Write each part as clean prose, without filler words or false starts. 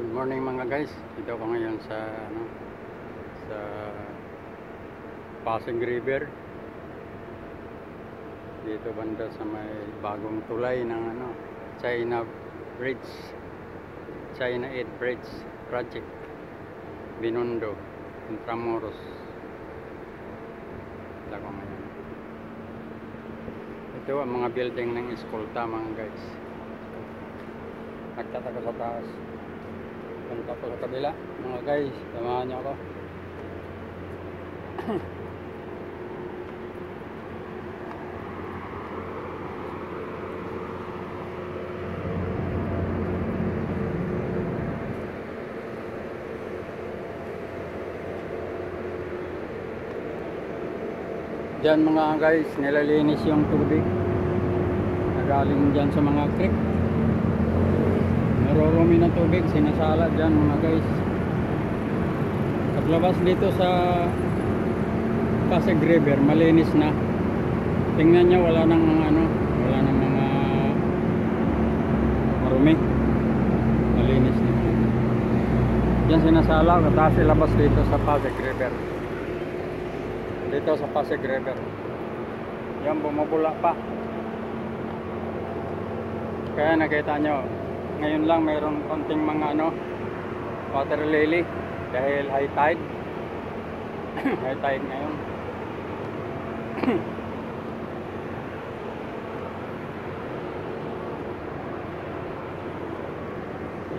Good morning mga guys. Dito ako ngayon sa sa Pasig River. Dito banda sa may bagong tulay ng China Bridge. China 8 Bridge Project. Binondo, Intramuros. Dito ako ngayon. Ito ang mga building ng eskolta mga guys. Nagtat ako sa taas. Punta ko sa kabila mga guys, samahan niyo ako. Diyan mga guys, nilalinis yung tubig na galing dyan sa mga creek. Narurumi ng tubig, sinasala dyan mga guys. Paglabas dito sa Pasig River, malinis na. Tingnan nyo, wala nang mga wala nang mga marumi. Malinis na. Dyan sinasala, tapos ilabas dito sa Pasig River. Dito sa Pasig River. Yan, bumubula pa. Kaya nakita nyo, ngayon lang mayroon konting mga water lily dahil high tide. High tide ngayon.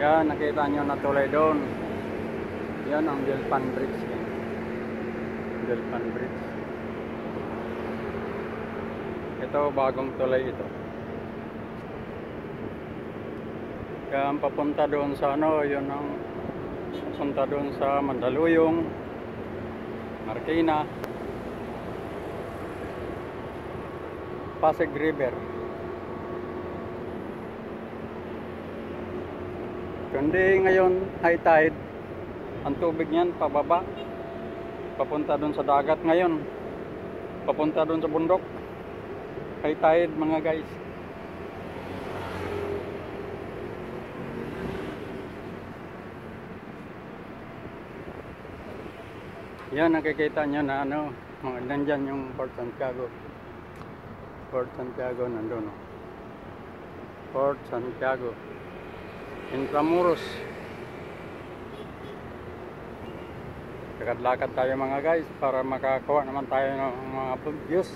Yan, nakita nyo na tulay doon. Yan ang Delpan Bridge. Delpan Bridge. Ito, bagong tulay ito. Kaya ang papunta doon sa yun ang papunta doon sa Mandaluyong, Marikina, Pasig River. Kundi ngayon high tide, ang tubig niyan pababa, papunta doon sa dagat ngayon, papunta doon sa bundok. High tide mga guys. Yan, nakikita nyo na mga nandyan yung Port Santiago. Port Santiago nandun. Port Santiago. Intramuros. Lakad-lakad tayo mga guys para makakuha naman tayo ng mga views.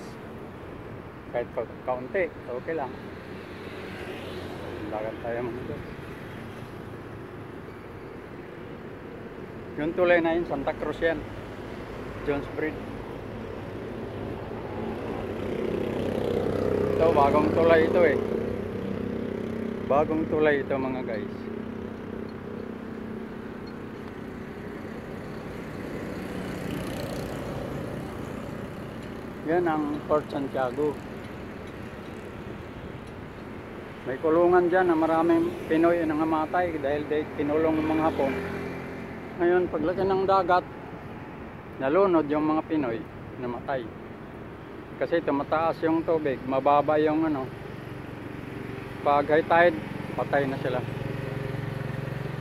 Kahit kaunti, okay lang. Lakad tayo mga guys. Yung tulay na yun, Santa Cruz yan. Jones Bridge. Ito, bagong tulay ito eh. Bagong tulay ito mga guys. Yan ang Port Santiago. May kulungan dyan na maraming Pinoy na namatay dahil kinulong ng mga Hapon. Ngayon, paglaki ng dagat, nalunod yung mga Pinoy, namatay. Kasi tumataas yung tubig, mababa yung pag high tide, patay na sila.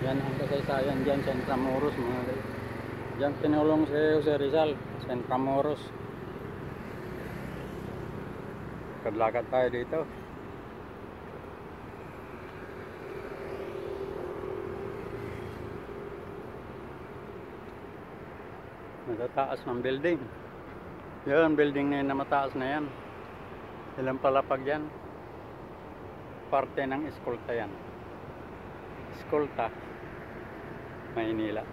Yan ang kasaysayan dyan sa Intramuros mga guys. Dyan pinulong si Jose Rizal sa Intramuros. Kadlakad tayo dito. Matataas ng building. Yan, building na yun na mataas na yan. Ilang palapag yan. Parte ng eskolta yan. Eskolta, Maynila.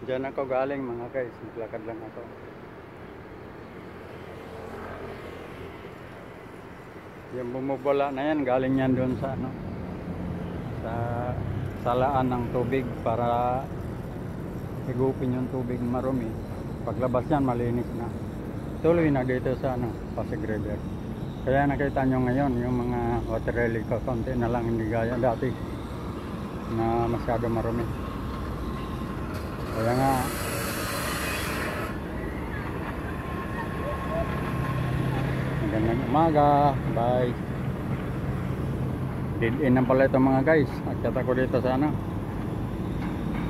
Diyan ako galing mga guys, naglakad lang ako. Yung bumubula na yan, galing yan doon sa sa salaan ng tubig para higupin yung tubig marumi. Paglabas yan, malinis na. Tuloy na dito sa Pasig River. Kaya nakita nyo ngayon yung mga water lily ko, konti na lang, hindi gaya dati na masyado marumi. Kaya nga magandang umaga, bye. Dead end na pala ito mga guys. Akit ako dito sa ano